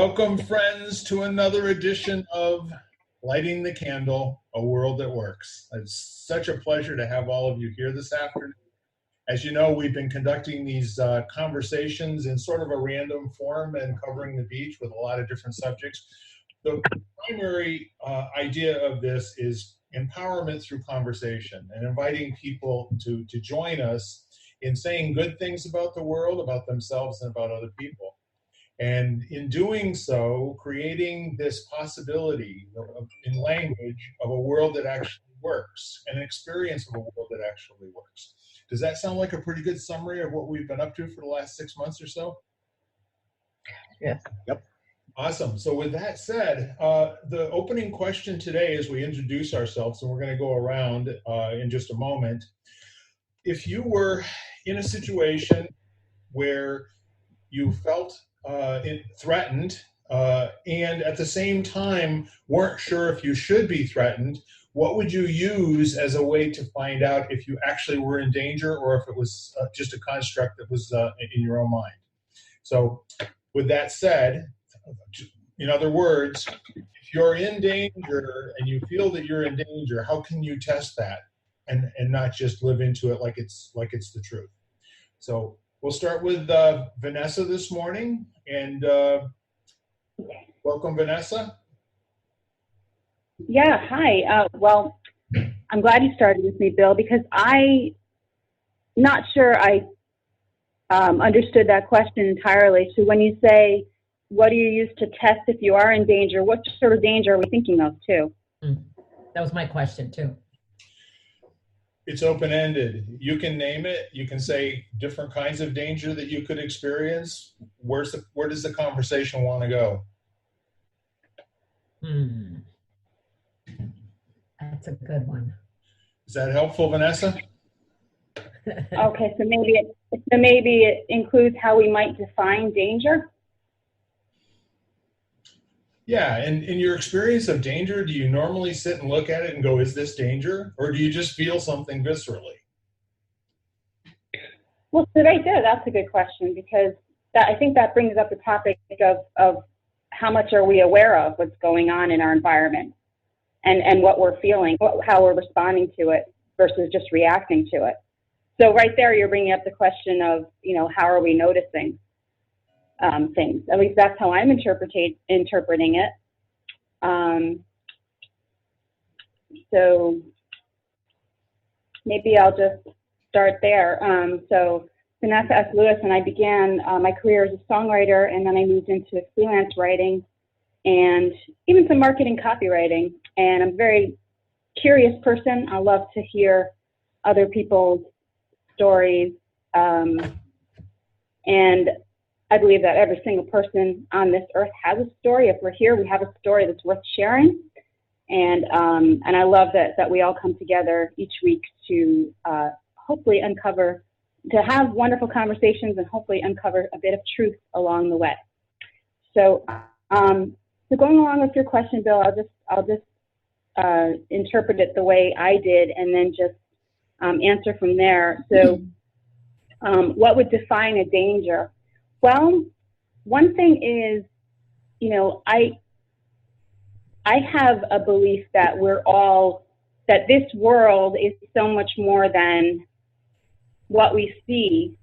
Welcome, friends, to another edition of Lighting the Candle, A World That Works. It's such a pleasure to have all of you here this afternoon. As you know, we've been conducting these conversations in sort of a random form and covering the beach with a lot of different subjects. The primary idea of this is empowerment through conversation and inviting people to join us in saying good things about the world, about themselves, and about other people. And in doing so, creating this possibility in language of a world that actually works, an experience of a world that actually works. Does that sound like a pretty good summary of what we've been up to for the last 6 months or so? Yes. Yep. Awesome. So with that said, the opening question today as we introduce ourselves, and we're going to go around in just a moment. If you were in a situation where you felt threatened and at the same time weren't sure if you should be threatened, what would you use as a way to find out if you actually were in danger or if it was just a construct that was in your own mind? So with that said, in other words, if you're in danger and you feel that you're in danger, how can you test that and not just live into it like it's the truth? So we'll start with Vanessa this morning, and welcome, Vanessa. Yeah, hi. Well, I'm glad you started with me, Bill, because I'm not sure I understood that question entirely. So when you say, what do you use to test if you are in danger, what sort of danger are we thinking of, too? That was my question, too. It's open-ended. You can name it. You can say different kinds of danger that you could experience. Where does the conversation want to go? That's a good one. Is that helpful, Vanessa? Okay, so maybe it includes how we might define danger. Yeah, and in your experience of danger, do you normally sit and look at it and go, is this danger? Or do you just feel something viscerally? Well, so right there, that's a good question, because I think that brings up the topic of how much are we aware of what's going on in our environment and what we're feeling, how we're responding to it versus just reacting to it. So right there, you're bringing up the question of, how are we noticing things? At least that's how I'm interpreting it. So maybe I'll just start there. So Vanessa S. Lewis, and I began my career as a songwriter, and then I moved into freelance writing and even some marketing copywriting. And I'm a very curious person. I love to hear other people's stories. And I believe that every single person on this earth has a story. If we're here, we have a story that's worth sharing. And I love that we all come together each week to hopefully to have wonderful conversations and hopefully uncover a bit of truth along the way. So going along with your question, Bill, I'll just interpret it the way I did and then just answer from there. So what would define a danger? Well, one thing is, I have a belief that that this world is so much more than what we see,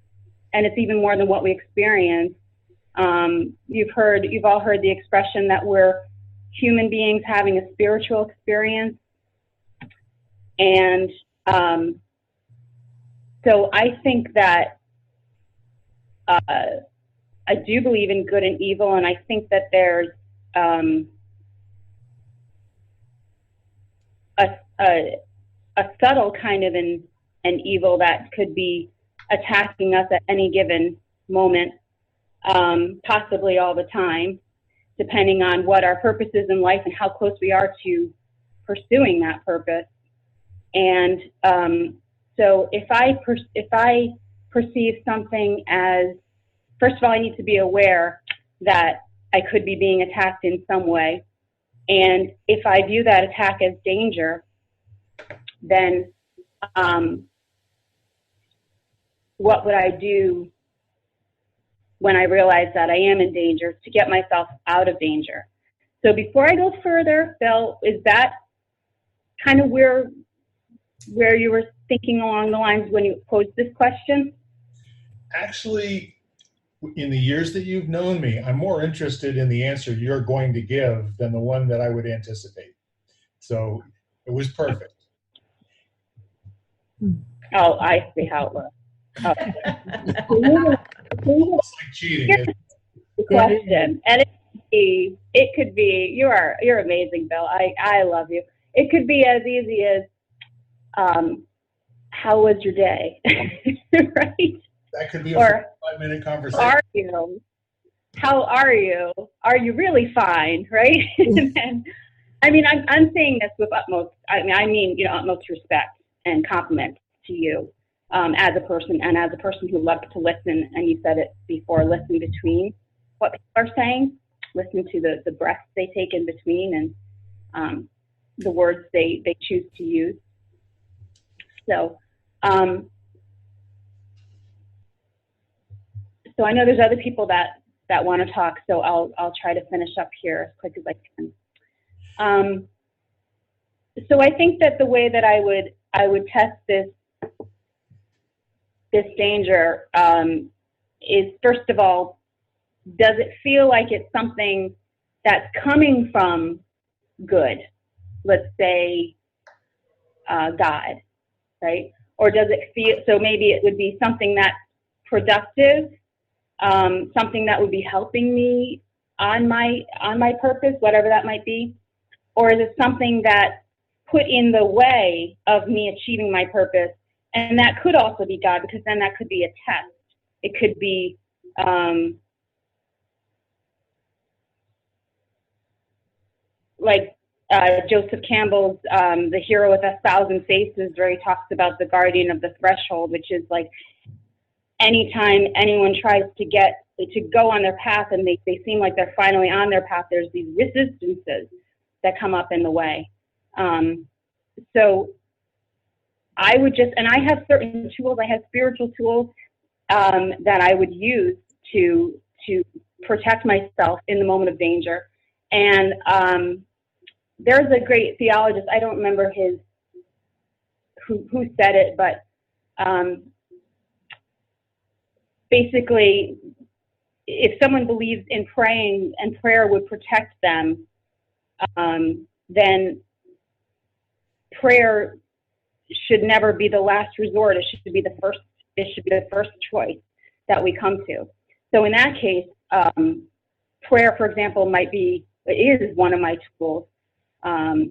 and it's even more than what we experience. You've all heard the expression that we're human beings having a spiritual experience. And so I think that I do believe in good and evil, and I think that there's a subtle kind of an evil that could be attacking us at any given moment, possibly all the time, depending on what our purpose is in life and how close we are to pursuing that purpose. And so if I perceive something as, first of all, I need to be aware that I could be being attacked in some way. And if I view that attack as danger, then what would I do when I realize that I am in danger to get myself out of danger. So before I go further, Bill, is that kind of where you were thinking along the lines when you posed this question? Actually, in the years that you've known me, I'm more interested in the answer you're going to give than the one that I would anticipate. So it was perfect. Oh, I see how it looks. Okay. Almost like cheating. Here's the question, and it could be you're amazing, Bill. I love you. It could be as easy as how was your day, right? That could be a Or 5-minute conversation. are you? How are you? Are you really fine, right? And then, I mean, I'm saying this with utmost, utmost respect and compliment to you as a person, and as a person who loves to listen. And you said it before: listen between what people are saying, listen to the breaths they take in between, and the words they choose to use. So, so I know there's other people that want to talk. So I'll try to finish up here as quick as I can. So I think that the way that I would test this danger is, first of all, does it feel like it's something that's coming from good? Let's say God, right? Or does it feel, so maybe it would be something that's productive, something that would be helping me on my purpose, whatever that might be? Or is it something that put in the way of me achieving my purpose? And that could also be God, because then that could be a test. It could be like Joseph Campbell's The Hero with 1,000 Faces, where he talks about the guardian of the threshold, which is like anytime anyone tries to go on their path and they seem like they're finally on their path, there's these resistances that come up in the way. So I would just, and I have certain tools, I have spiritual tools that I would use to protect myself in the moment of danger. And there's a great theologist, I don't remember who said it, but basically, if someone believes in praying and prayer would protect them, then prayer should never be the last resort. It should be the first choice that we come to. So in that case, prayer, for example, is one of my tools. I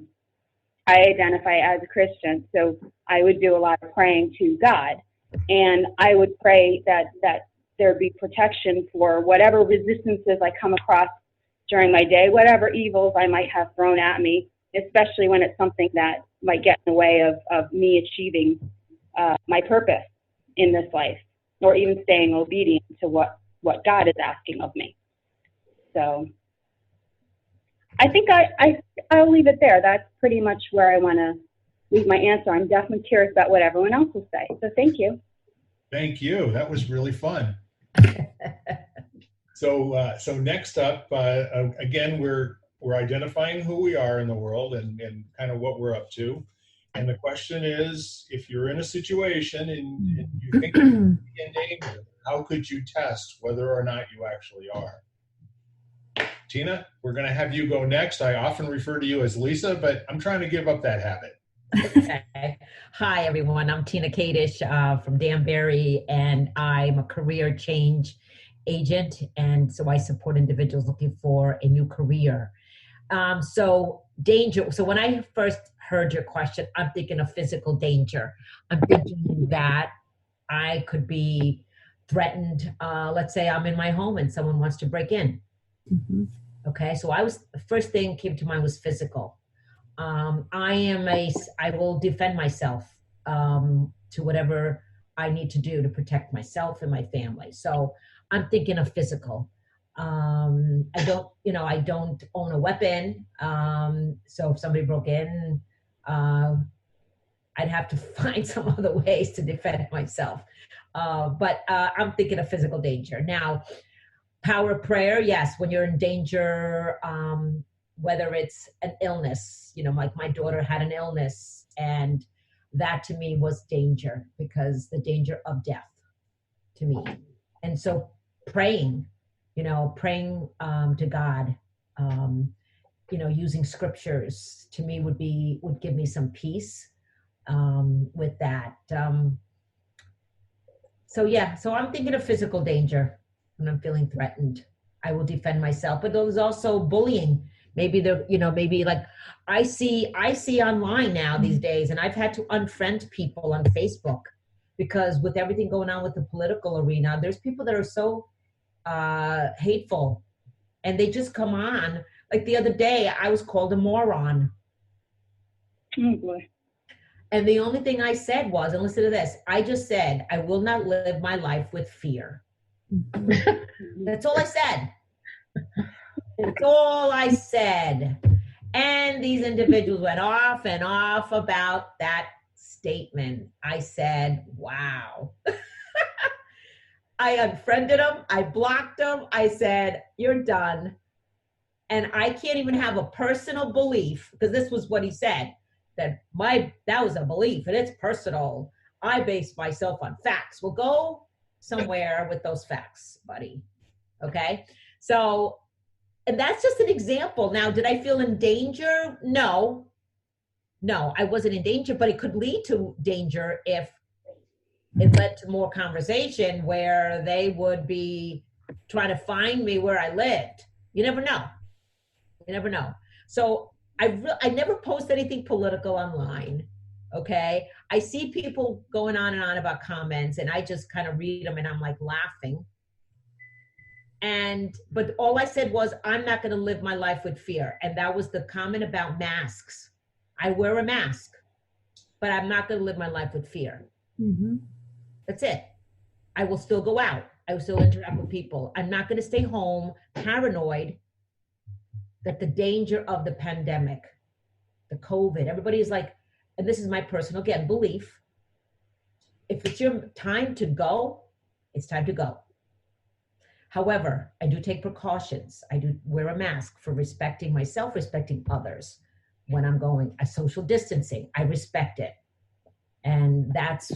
identify as a Christian, so I would do a lot of praying to God, and I would pray that there be protection for whatever resistances I come across during my day, whatever evils I might have thrown at me, especially when it's something that might get in the way of me achieving my purpose in this life, or even staying obedient to what God is asking of me. So I think I'll leave it there. That's pretty much where I want to leave my answer. I'm definitely curious about what everyone else will say. So thank you. Thank you. That was really fun. So next up, again, we're identifying who we are in the world and kind of what we're up to. And the question is, if you're in a situation and you think you're in danger, how could you test whether or not you actually are? Tina, we're going to have you go next. I often refer to you as Lisa, but I'm trying to give up that habit. Okay. Hi, everyone. I'm Tina Kadish from Danbury, and I'm a career change agent. And so I support individuals looking for a new career. So danger. So when I first heard your question, I'm thinking of physical danger. I'm thinking that I could be threatened. Let's say I'm in my home and someone wants to break in. Mm-hmm. Okay. So the first thing came to mind was physical. I will defend myself to whatever I need to do to protect myself and my family. So I'm thinking of physical. I don't own a weapon. So if somebody broke in, I'd have to find some other ways to defend myself. But I'm thinking of physical danger. Now, Power of prayer, yes. When you're in danger, whether it's an illness, like my daughter had an illness, and that to me was danger, because the danger of death to me. And so praying, praying to God, using scriptures to me would give me some peace with that. So I'm thinking of physical danger when I'm feeling threatened. I will defend myself, but there's also bullying. Maybe maybe like I see online now these days, and I've had to unfriend people on Facebook because with everything going on with the political arena, there's people that are so hateful, and they just come on. Like the other day, I was called a moron. Oh boy. And the only thing I said was, and listen to this, I just said, I will not live my life with fear. That's all I said. That's all I said. And these individuals went off and off about that statement. I said, wow. I unfriended them. I blocked them. I said, you're done. And I can't even have a personal belief, because this was what he said, that was a belief and it's personal. I base myself on facts. Well, go somewhere with those facts, buddy. Okay. So, and that's just an example. Now, did I feel in danger? No, I wasn't in danger, but it could lead to danger if it led to more conversation where they would be trying to find me where I lived. You never know. So I never post anything political online. Okay. I see people going on and on about comments, and I just kind of read them and I'm like laughing. But all I said was, I'm not going to live my life with fear. And that was the comment about masks. I wear a mask, but I'm not going to live my life with fear. Mm-hmm. That's it. I will still go out. I will still interact with people. I'm not going to stay home paranoid that the danger of the pandemic, the COVID, everybody is like, and this is my personal, again, belief. If it's your time to go, it's time to go. However, I do take precautions. I do wear a mask for respecting myself, respecting others. When I'm going, a social distancing, I respect it. And that's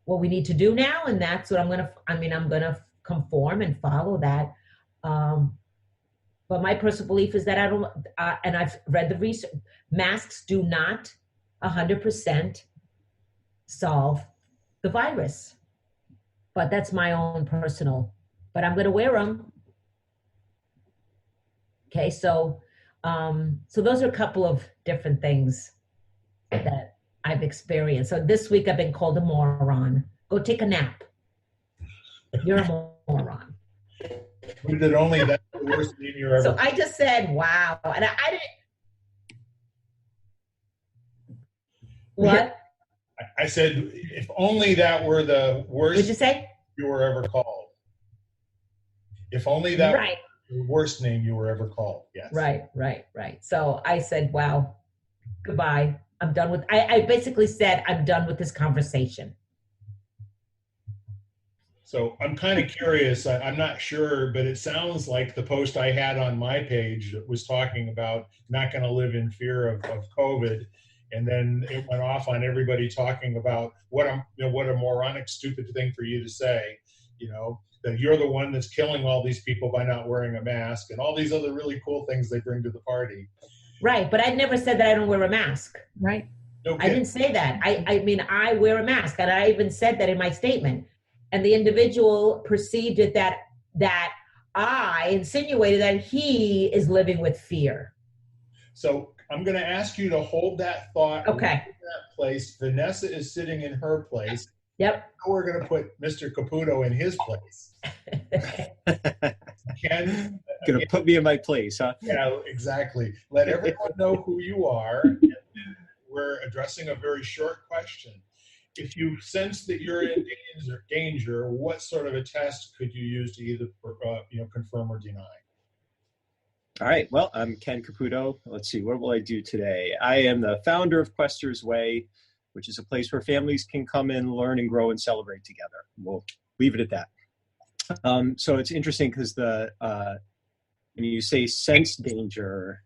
what we need to do now. And that's what I'm going to conform and follow that. But my personal belief is that I don't, and I've read the research, masks do not 100% solve the virus. But that's my own personal, but I'm going to wear them. Okay, so those are a couple of different things that I've experienced. So this week I've been called a moron. Go take a nap. You're a moron. Was it only that the worst name you ever? So I just said, wow. And I didn't. What? I said, if only that were the worst. What'd you say? You were ever called. If only that right. was the worst name you were ever called. Yes. Right. So I said, wow, goodbye. I'm done with, I basically said, I'm done with this conversation. So I'm kind of curious. I'm not sure, but it sounds like the post I had on my page was talking about not going to live in fear of COVID. And then it went off on everybody talking about what a moronic, stupid thing for you to say, that you're the one that's killing all these people by not wearing a mask and all these other really cool things they bring to the party. Right. But I never said that I don't wear a mask. Right. No I didn't say that. I mean, I wear a mask, and I even said that in my statement. And the individual perceived it that I insinuated that he is living with fear. So I'm going to ask you to hold that thought. Okay. In that place. Vanessa is sitting in her place. Yep. Now we're going to put Mr. Capputo in his place. Ken, going to put me in my place, huh? Yeah, exactly. Let everyone know who you are. We're addressing a very short question. If you sense that you're in danger, what sort of a test could you use to either confirm or deny? All right. Well, I'm Ken Capputo. Let's see. What will I do today? I am the founder of Quester's Way, which is a place where families can come in, learn, and grow and celebrate together. We'll leave it at that. So it's interesting because when you say sense danger,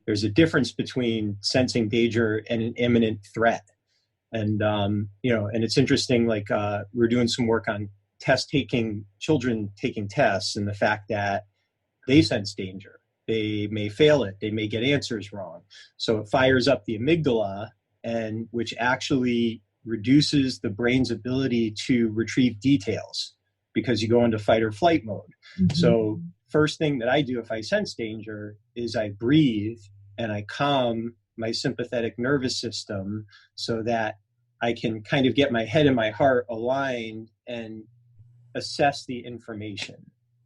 there's a difference between sensing danger and an imminent threat. And, and it's interesting, like we're doing some work on children taking tests, and the fact that they sense danger. They may fail it. They may get answers wrong. So it fires up the amygdala, and which actually reduces the brain's ability to retrieve details because you go into fight or flight mode. Mm-hmm. So first thing that I do if I sense danger is I breathe and I calm my sympathetic nervous system so that I can kind of get my head and my heart aligned and assess the information.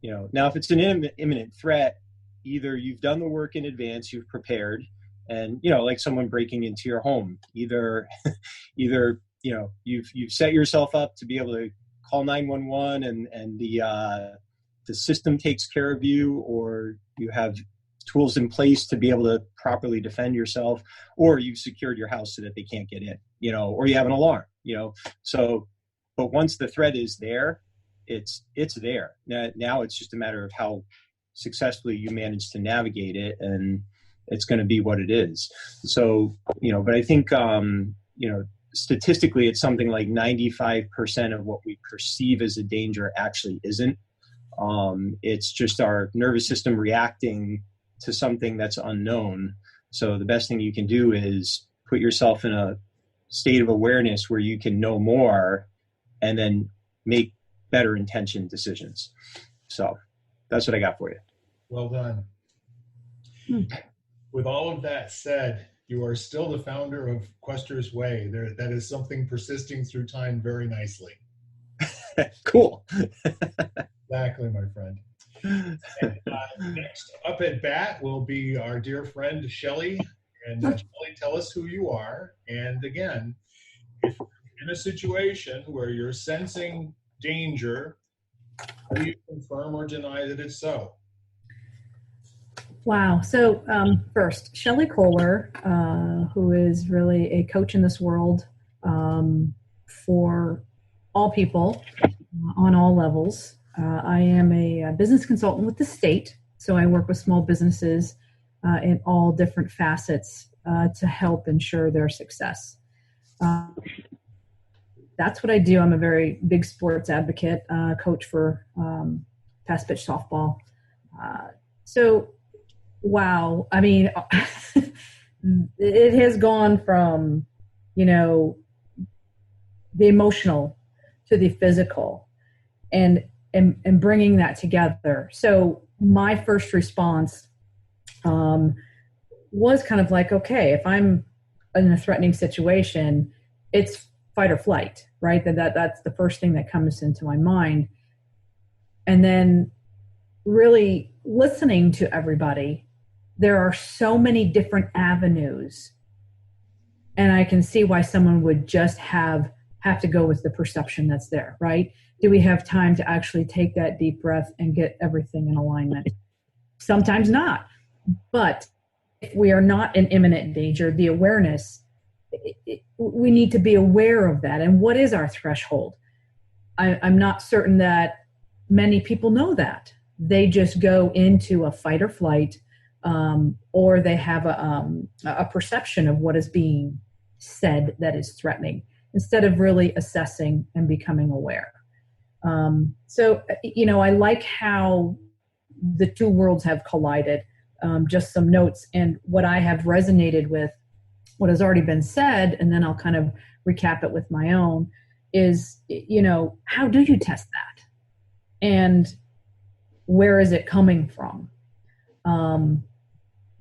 Now if it's an imminent threat, either you've done the work in advance, you've prepared, and like someone breaking into your home, either you've set yourself up to be able to call 911 and the system takes care of you, or you have tools in place to be able to properly defend yourself, or you've secured your house so that they can't get in, or you have an alarm, So, but once the threat is there, it's there. Now it's just a matter of how successfully you manage to navigate it, and it's going to be what it is. So, but I think, statistically, it's something like 95% of what we perceive as a danger actually isn't. It's just our nervous system reacting to something that's unknown. So the best thing you can do is put yourself in a state of awareness where you can know more and then make better intentioned decisions. So that's what I got for you. Well done. With all of that said, you are still the founder of Questor's Way. That is something persisting through time very nicely. Cool. Exactly, my friend. And, next up at bat will be our dear friend Shelly. And Shelly, tell us who you are. And again, if you're in a situation where you're sensing danger, do you confirm or deny that it's so? Wow. So first, Shelly Kohler, who is really a coach in this world for all people on all levels. I am a business consultant with the state, so I work with small businesses in all different facets to help ensure their success. That's what I do. I'm a very big sports advocate, coach for fast pitch softball. So, wow. I mean, it has gone from, the emotional to the physical and bringing that together. So my first response was kind of like, okay, if I'm in a threatening situation, it's fight or flight, right? That's the first thing that comes into my mind. And then really listening to everybody, there are so many different avenues, and I can see why someone would just have to go with the perception that's there, right? Do we have time to actually take that deep breath and get everything in alignment? Sometimes not. But if we are not in imminent danger, the awareness, we need to be aware of that. And what is our threshold? I'm not certain that many people know that. They just go into a fight or flight, or they have a perception of what is being said that is threatening, instead of really assessing and becoming aware. So, I like how the two worlds have collided. Just some notes, and what I have resonated with, what has already been said, and then I'll kind of recap it with my own, is, how do you test that? And where is it coming from?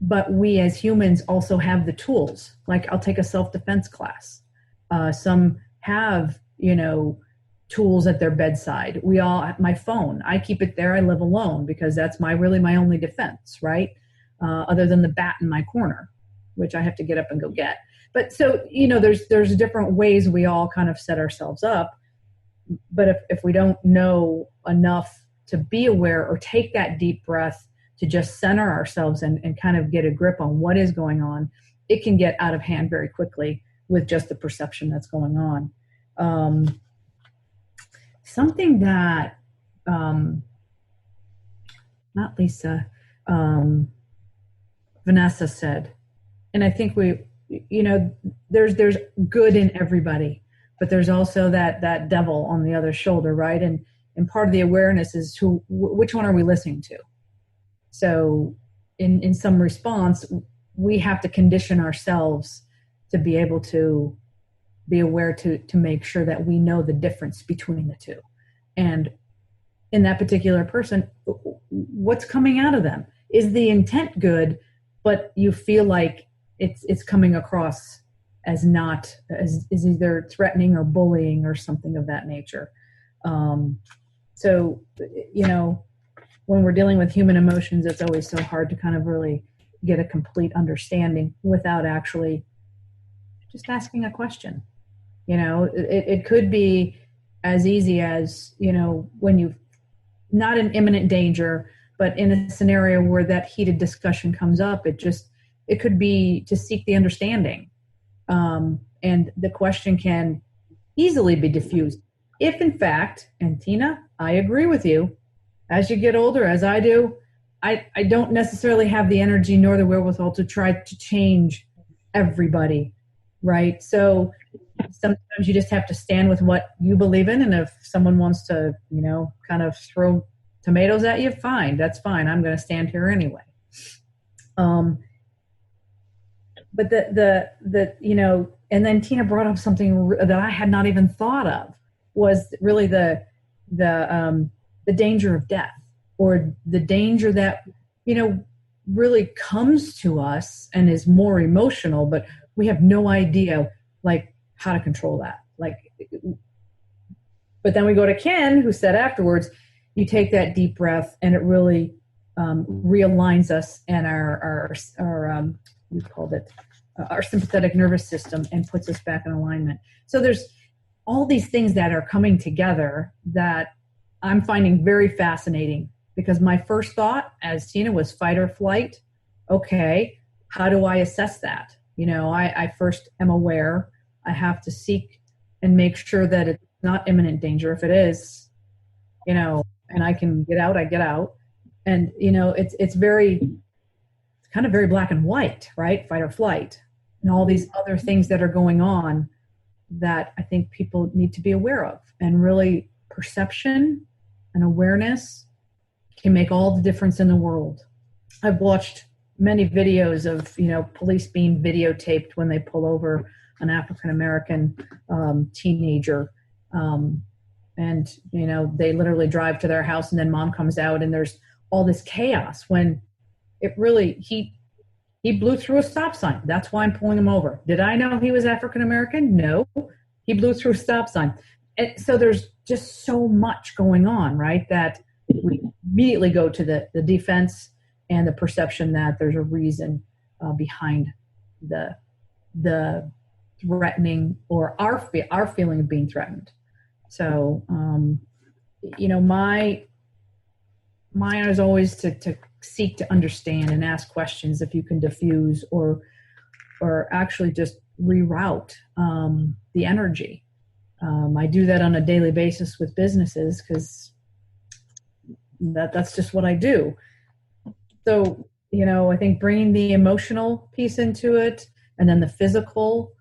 But we as humans also have the tools. Like, I'll take a self-defense class. Some have, tools at their bedside. My phone, I keep it there. I live alone because that's my only defense, right? Other than the bat in my corner, which I have to get up and go get. But so, there's different ways we all kind of set ourselves up. But if we don't know enough to be aware or take that deep breath to just center ourselves and kind of get a grip on what is going on, it can get out of hand very quickly with just the perception that's going on. Something that not Lisa, Vanessa said. And I think there's good in everybody, but there's also that devil on the other shoulder, right? And part of the awareness is which one are we listening to? So in some response, we have to condition ourselves to be able to be aware to make sure that we know the difference between the two. And in that particular person, what's coming out of them? Is the intent good, but you feel like it's coming across as not as is either threatening or bullying or something of that nature. So, when we're dealing with human emotions, it's always so hard to kind of really get a complete understanding without actually just asking a question. It could be as easy as, when you've not in imminent danger, but in a scenario where that heated discussion comes up, it could be to seek the understanding. And the question can easily be diffused. If in fact, and Tina, I agree with you, as you get older, as I do, I don't necessarily have the energy nor the wherewithal to try to change everybody, right? So sometimes you just have to stand with what you believe in, and if someone wants to, kind of throw tomatoes at you, fine, that's fine. I'm going to stand here anyway. But and then Tina brought up something that I had not even thought of, was really the danger of death, or the danger that, really comes to us and is more emotional, but we have no idea, like, how to control that. But then we go to Ken, who said afterwards, you take that deep breath and it really realigns us and our we called it our sympathetic nervous system, and puts us back in alignment. So there's all these things that are coming together that I'm finding very fascinating, because my first thought, as Tina, was fight or flight. Okay, how do I assess that? I first am aware. I have to seek and make sure that it's not imminent danger. If it is, and I can get out, I get out. And, it's kind of very black and white, right? Fight or flight, and all these other things that are going on that I think people need to be aware of. And really, perception and awareness can make all the difference in the world. I've watched many videos of, police being videotaped when they pull over an African-American teenager. And, they literally drive to their house, and then mom comes out and there's all this chaos, when it really, he blew through a stop sign. That's why I'm pulling him over. Did I know he was African-American? No. He blew through a stop sign. And so there's just so much going on, right, that we immediately go to the defense and the perception that there's a reason behind the threatening, or our feeling of being threatened. So, mine is always to seek to understand and ask questions if you can diffuse or actually just reroute the energy. I do that on a daily basis with businesses, because that's just what I do. So, I think bringing the emotional piece into it, and then the physical,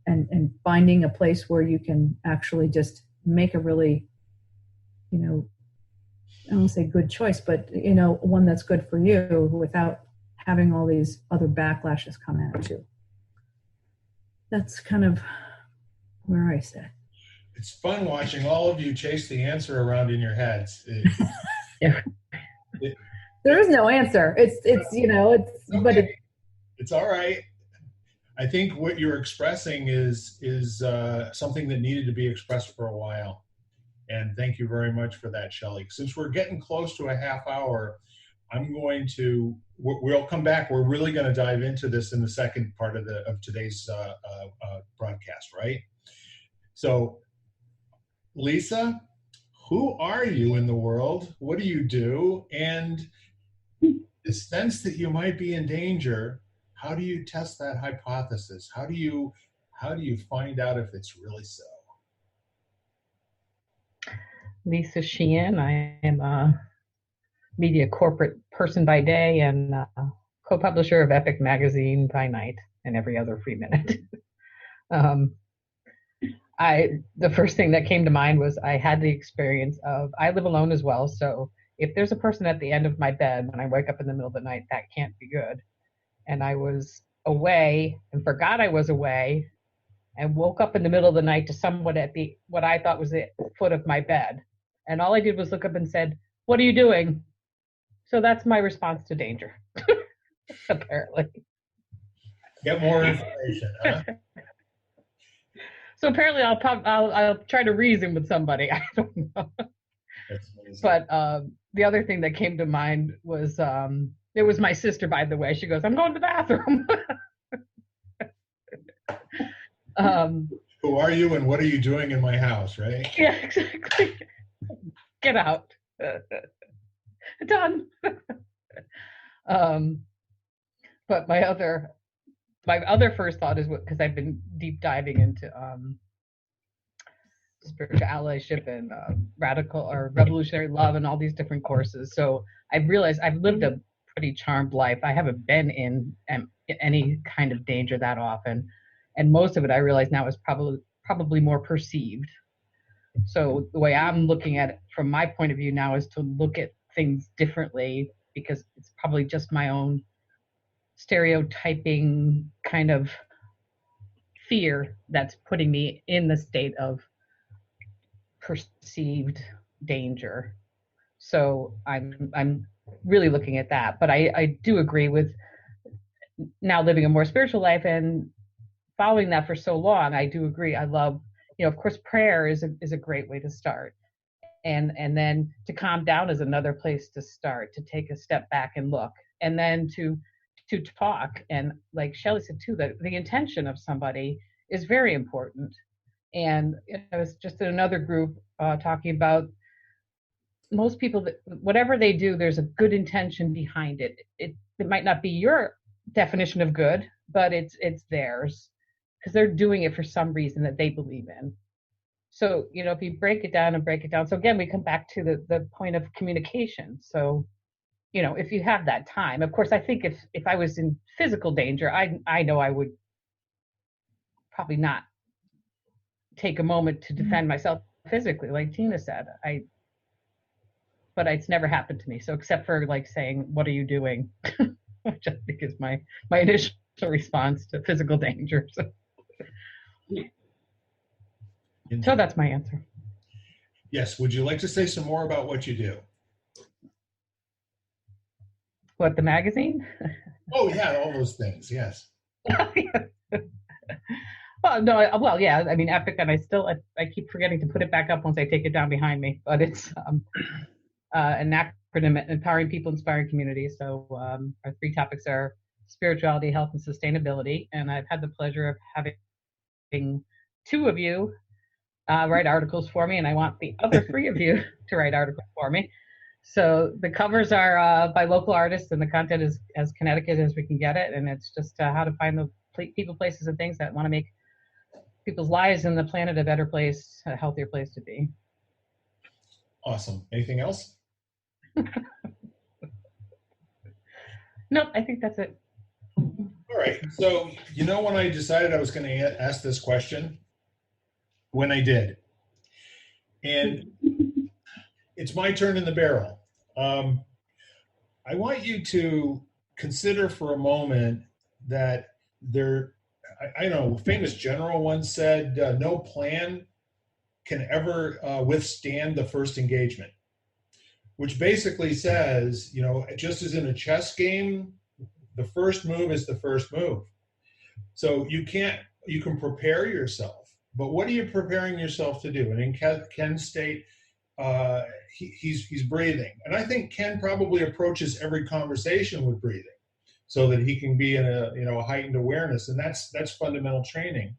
and finding a place where you can actually just make a really, I don't want to say good choice, but, one that's good for you without having all these other backlashes come at you. That's kind of where I sit. It's fun watching all of you chase the answer around in your heads. There is no answer. It's okay. But it's all right. I think what you're expressing is something that needed to be expressed for a while. And thank you very much for that, Shelly. Since we're getting close to a half hour, we'll come back. We're really going to dive into this in the second part of today's broadcast, right? So, Lisa, who are you in the world? What do you do? And the sense that you might be in danger, how do you test that hypothesis? How do you find out if it's really so? Lisa Sheehan. I am a media corporate person by day and co-publisher of Epic Magazine by night and every other free minute. um, the first thing that came to mind was I had the experience of, I live alone as well, so if there's a person at the end of my bed when I wake up in the middle of the night, that can't be good. And I was away and forgot I was away and woke up in the middle of the night to someone at the what I thought was the foot of my bed. And all I did was look up and said, "What are you doing?" So that's my response to danger, apparently. Get more information, huh? So apparently I'll try to reason with somebody. I don't know. That's amazing. But the other thing that came to mind was it was my sister, by the way. She goes, "I'm going to the bathroom." Who are you and what are you doing in my house, right? Yeah, exactly. Get out. Done. But my other first thought is because I've been deep diving into spiritual allyship and radical or revolutionary love and all these different courses. So I've realized I've lived a pretty charmed life. I haven't been in any kind of danger that often, and most of it I realize now is probably more perceived. So the way I'm looking at it from my point of view now is to look at things differently, because it's probably just my own stereotyping kind of fear that's putting me in the state of perceived danger. So I'm really looking at that. But I do agree with now living a more spiritual life and following that for so long. I do agree. I love, of course, prayer is a great way to start. And then to calm down is another place to start, to take a step back and look, and then to talk. And like Shelly said too, that the intention of somebody is very important. And I was just in another group talking about most people that whatever they do, there's a good intention behind it. It might not be your definition of good, but it's theirs, because they're doing it for some reason that they believe in. So, if you break it down, so again, we come back to the point of communication. So, if you have that time, of course, I think if I was in physical danger, I know I would probably not take a moment to defend myself physically, like Tina said. But it's never happened to me. So except for like saying, "What are you doing?" which I think is my initial response to physical danger. So that's my answer. Yes. Would you like to say some more about what you do? What, the magazine? Oh, yeah, all those things. Yes. Well, no, well, yeah. I mean, Epic, and I keep forgetting to put it back up once I take it down behind me. But it's an acronym: empowering people, inspiring communities. So our three topics are spirituality, health, and sustainability. And I've had the pleasure of having two of you write articles for me, and I want the other three of you to write articles for me. So the covers are by local artists, and the content is as Connecticut as we can get it. And it's just how to find the people, places, and things that want to make people's lives and the planet a better place, a healthier place to be. Awesome. Anything else? Nope, I think that's it. All right. So, when I decided I was going to ask this question, when I did, and it's my turn in the barrel. I want you to consider for a moment that I know, a famous general once said, no plan can ever withstand the first engagement, which basically says, just as in a chess game, the first move is the first move. So you can prepare yourself, but what are you preparing yourself to do? And in Ken's state, he's breathing. And I think Ken probably approaches every conversation with breathing so that he can be in a heightened awareness. And that's fundamental training.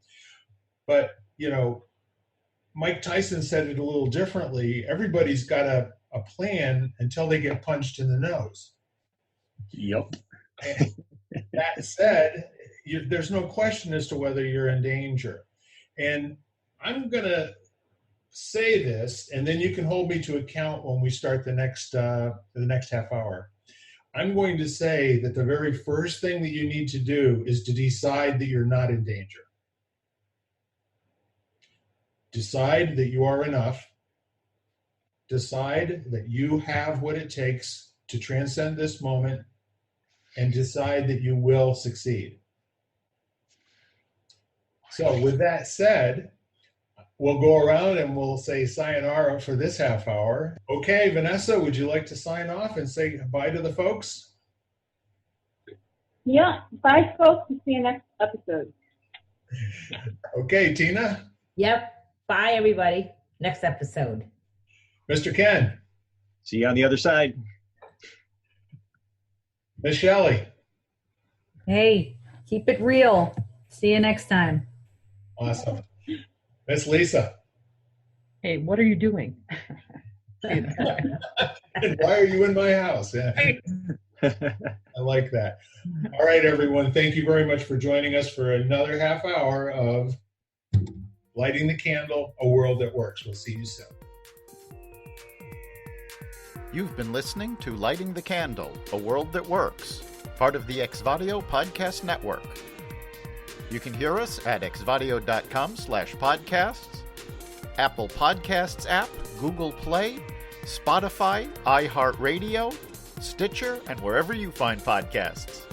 But, Mike Tyson said it a little differently. Everybody's got a plan until they get punched in the nose. Yep. And that said, there's no question as to whether you're in danger. And I'm going to say this, and then you can hold me to account when we start the next half hour. I'm going to say that the very first thing that you need to do is to decide that you're not in danger. Decide that you are enough. Decide that you have what it takes to transcend this moment, and decide that you will succeed. So with that said, we'll go around and we'll say sayonara for this half hour. Okay, Vanessa, would you like to sign off and say bye to the folks? Yeah, bye, folks. See you next episode. Okay, Tina? Yep. Bye, everybody. Next episode. Mr. Ken? See you on the other side. Miss Shelly? Hey, keep it real. See you next time. Awesome. Miss Lisa? Hey, what are you doing? And why are you in my house? Yeah. I like that. All right, everyone. Thank you very much for joining us for another half hour of Lighting the Candle, A World That Works. We'll see you soon. You've been listening to Lighting the Candle, A World That Works, part of the Exvadio Podcast Network. You can hear us at exvadio.com/podcasts, Apple Podcasts app, Google Play, Spotify, iHeartRadio, Stitcher, and wherever you find podcasts.